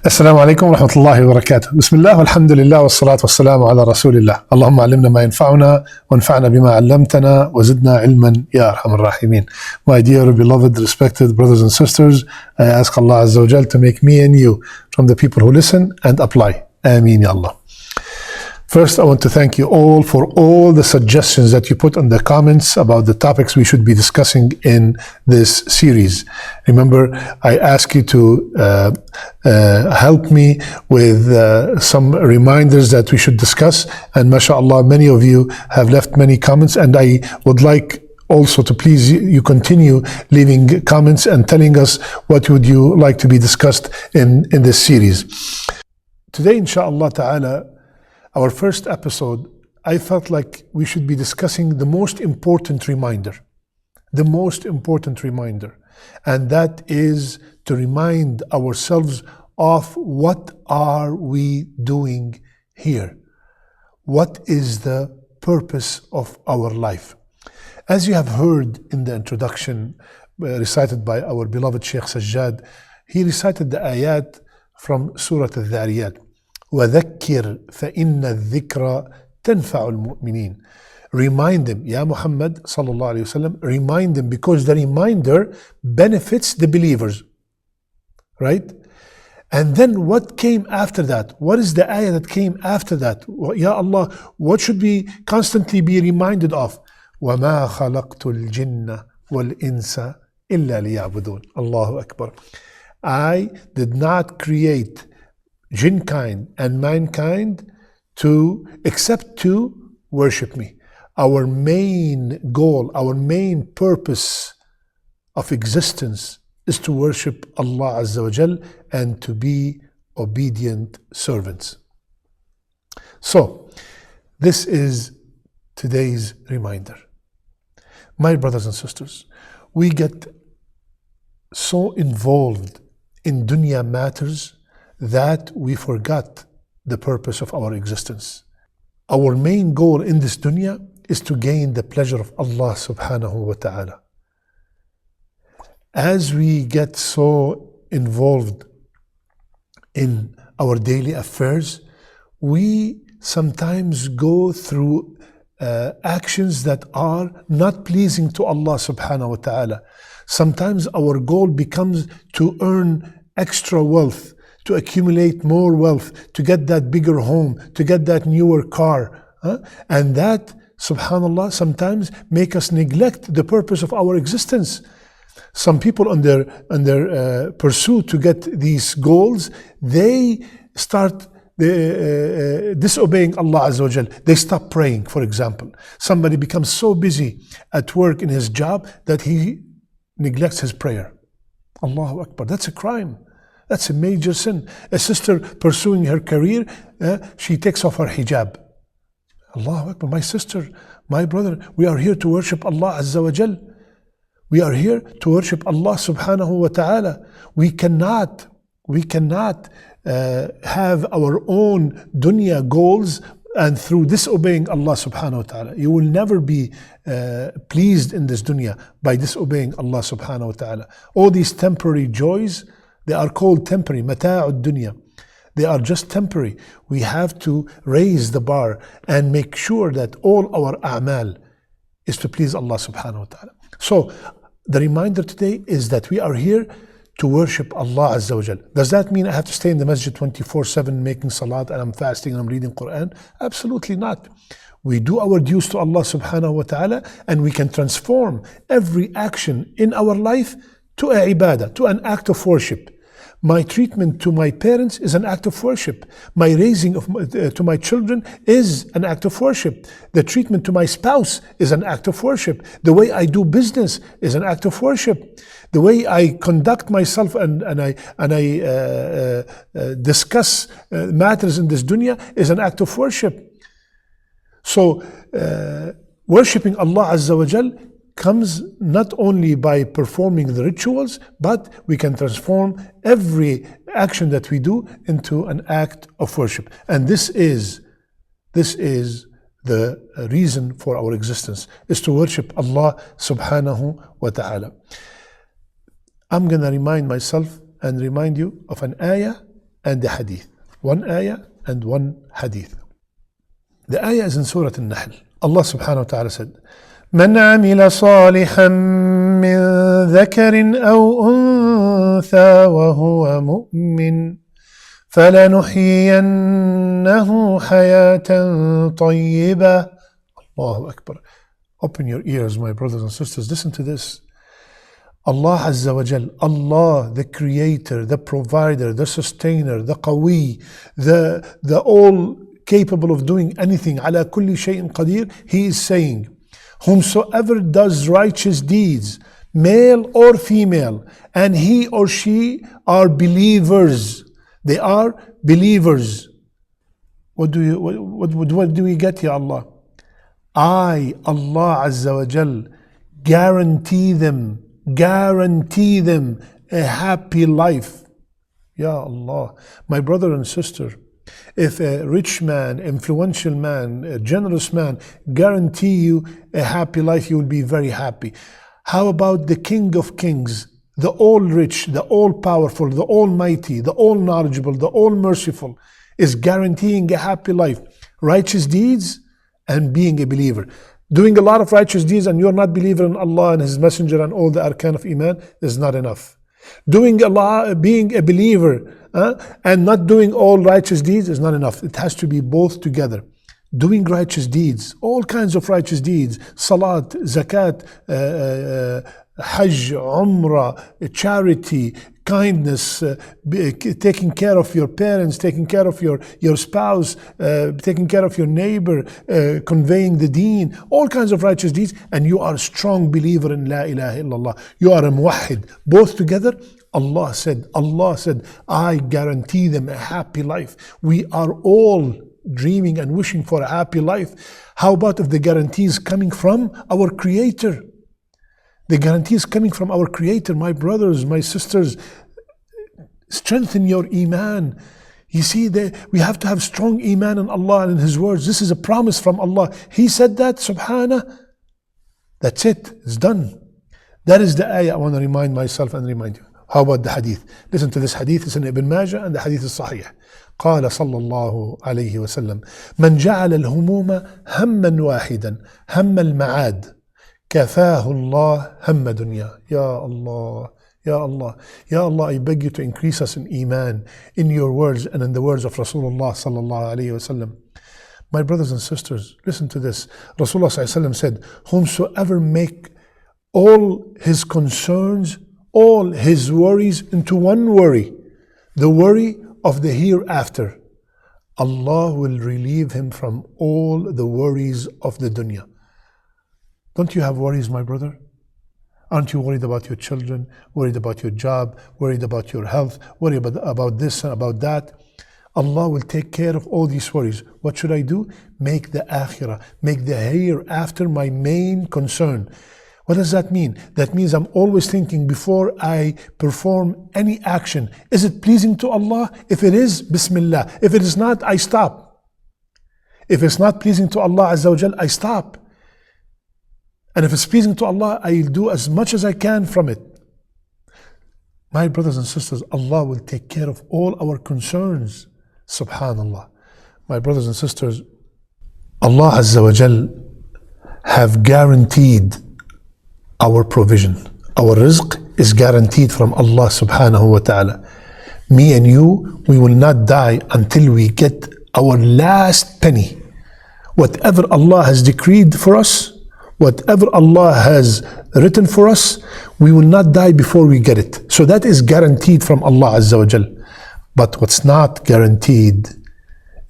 السلام عليكم ورحمة الله وبركاته. بسم الله والحمد لله والصلاة والسلام على رسول الله. اللهم علمنا ما ينفعنا وانفعنا بما علمتنا وزدنا علما يا أرحم الراحمين. My dear beloved respected brothers and sisters, I ask Allah Azza wa Jal to make me and you from the people who listen and apply. Ameen ya Allah. First, I want to thank you all for all the suggestions that you put in the comments about the topics we should be discussing in this series. Remember, I ask you to help me with some reminders that we should discuss. And mashallah, many of you have left many comments, and I would like also to please you continue leaving comments and telling us what would you like to be discussed in this series. Today, inshallah ta'ala, our first episode, I felt like we should be discussing the most important reminder, and that is to remind ourselves of what are we doing here? What is the purpose of our life? As you have heard in the introduction recited by our beloved Sheikh Sajjad, he recited the ayat from Surah Al-Dhariyat. وَذَكِّرْ فَإِنَّ الذِّكْرَ تَنْفَعُ الْمُؤْمِنِينَ. Remind them, Ya Muhammad sallallahu alayhi wa sallam, remind them, because the reminder benefits the believers. Right? And then what came after that? What is the ayah that came after that? Ya Allah, what should we constantly be reminded of? وَمَا خَلَقْتُ الْجِنَّ وَالْإِنسَ إِلَّا لِيَعْبُدُونَ. Allahu Akbar. I did not create jinnkind and mankind except to worship me. Our main goal, our main purpose of existence is to worship Allah Azza wa Jal and to be obedient servants. So, this is today's reminder. My brothers and sisters, we get so involved in dunya matters that we forgot the purpose of our existence. Our main goal in this dunya is to gain the pleasure of Allah subhanahu wa ta'ala. As we get so involved in our daily affairs, we sometimes go through actions that are not pleasing to Allah subhanahu wa ta'ala. Sometimes our goal becomes to earn extra wealth, to accumulate more wealth, to get that bigger home, to get that newer car. And that, subhanallah, sometimes make us neglect the purpose of our existence. Some people on their pursuit to get these goals, they start disobeying Allah Azza wa Jal. They stop praying, for example. Somebody becomes so busy at work in his job that he neglects his prayer. Allahu Akbar. That's a crime. That's a major sin. A sister pursuing her career, she takes off her hijab. Allahu Akbar. My sister, my brother, we are here to worship Allah Azza wa Jal. We are here to worship Allah subhanahu wa ta'ala. We cannot have our own dunya goals and through disobeying Allah subhanahu wa ta'ala. You will never be pleased in this dunya by disobeying Allah subhanahu wa ta'ala. All these temporary joys, they are called temporary, mata'ud dunya. They are just temporary. We have to raise the bar and make sure that all our a'mal is to please Allah subhanahu wa ta'ala. So, the reminder today is that we are here to worship Allah Azza wa Jal. Does that mean I have to stay in the masjid 24/7 making salat and I'm fasting and I'm reading Qur'an? Absolutely not. We do our dues to Allah subhanahu wa ta'ala, and we can transform every action in our life to a ibadah, to an act of worship. My treatment to my parents is an act of worship. My raising to my children is an act of worship. The treatment to my spouse is an act of worship. The way I do business is an act of worship. The way I conduct myself and I discuss matters in this dunya is an act of worship. So, worshipping Allah Azza wa Jal comes not only by performing the rituals, but we can transform every action that we do into an act of worship. And this is the reason for our existence, is to worship Allah subhanahu wa ta'ala. I'm going to remind myself and remind you of an ayah and a hadith. One ayah and one hadith. The ayah is in Surah Al-Nahl. Allah subhanahu wa ta'ala said, من عمل صالحا من ذكر أو أنثى وهو مؤمن فلنحيينه حياة طيبة. Allahu Akbar. Open your ears, my brothers and sisters. Listen to this. Allah Azza wa Jal, Allah, the creator, the provider, the sustainer, the qawi, the all capable of doing anything, ala kulli shay'in qadir, He is saying, whomsoever does righteous deeds, male or female, and he or she are believers. They are believers. What do we get here, Allah? I, Allah Azza wa Jal, guarantee them a happy life. Ya Allah. My brother and sister, if a rich man, influential man, a generous man guarantee you a happy life, you will be very happy. How about the King of Kings, the all-rich, the all-powerful, the almighty, the all-knowledgeable, the all-merciful, is guaranteeing a happy life? Righteous deeds and being a believer. Doing a lot of righteous deeds and you're not a believer in Allah and His Messenger and all the arkan of Iman is not enough. Doing a lot, being a believer and not doing all righteous deeds is not enough. It has to be both together. Doing righteous deeds, all kinds of righteous deeds, salat, zakat, hajj, umrah, charity, kindness, taking care of your parents, taking care of your spouse, taking care of your neighbor, conveying the deen, all kinds of righteous deeds, and you are a strong believer in La ilaha illallah. You are a muwahhid. Both together, Allah said, I guarantee them a happy life. We are all dreaming and wishing for a happy life. How about if the guarantee is coming from our Creator? The guarantee is coming from our Creator. My brothers, my sisters, strengthen your Iman. You see, we have to have strong Iman in Allah and in His words. This is a promise from Allah. He said that, subhanah. That's it. It's done. That is the ayah I want to remind myself and remind you. How about the hadith? Listen to this hadith. It's in Ibn Majah and the hadith is sahih. قال صلى الله عليه وسلم من جعل الهموم هما واحدا هم المعاد كفاه الله هم دنيا. Ya Allah, Ya Allah, Ya Allah, I beg you to increase us in Iman, in your words and in the words of Rasulullah sallallahu alayhi wasallam. My brothers and sisters, listen to this. Rasulullah sallallahu alayhi wasallam said, whomsoever make all his concerns, all his worries into one worry, the worry of the hereafter, Allah will relieve him from all the worries of the dunya. Don't you have worries, my brother? Aren't you worried about your children, worried about your job, worried about your health, worried about this and about that? Allah will take care of all these worries. What should I do? Make the Akhirah, make the hereafter my main concern. What does that mean? That means I'm always thinking before I perform any action, is it pleasing to Allah? If it is, Bismillah. If it is not, I stop. If it's not pleasing to Allah Azza wa Jal, I stop. And if it's pleasing to Allah, I'll do as much as I can from it. My brothers and sisters, Allah will take care of all our concerns. SubhanAllah. My brothers and sisters, Allah Azza wa Jal have guaranteed our provision. Our rizq is guaranteed from Allah subhanahu wa ta'ala. Me and you, we will not die until we get our last penny. Whatever Allah has decreed for us, whatever Allah has written for us, we will not die before we get it. So that is guaranteed from Allah Azza wa Jal. But what's not guaranteed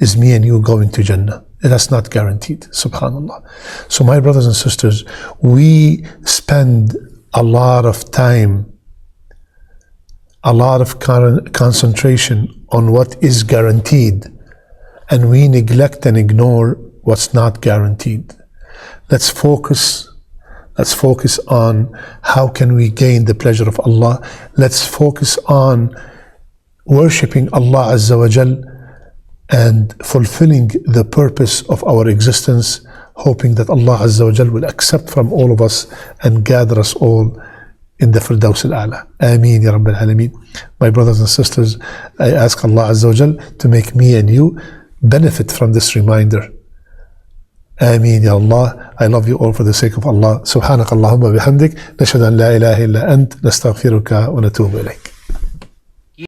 is me and you going to Jannah. That's not guaranteed, subhanAllah. So my brothers and sisters, we spend a lot of time, a lot of concentration on what is guaranteed, and we neglect and ignore what's not guaranteed. Let's focus on how can we gain the pleasure of Allah. Let's focus on worshipping Allah Azza wa Jal and fulfilling the purpose of our existence, hoping that Allah Azza wa Jal will accept from all of us and gather us all in the Firdaus al-A'la. Ameen Ya Rabbil Alameen. My brothers and sisters, I ask Allah Azza wa Jal to make me and you benefit from this reminder. Ameen Ya Allah. I love you all for the sake of Allah. Subhanakallahumma bihamdik. Nashhadu an la ilaha illa ant. Nastaghfiruka wa natubu ilayk.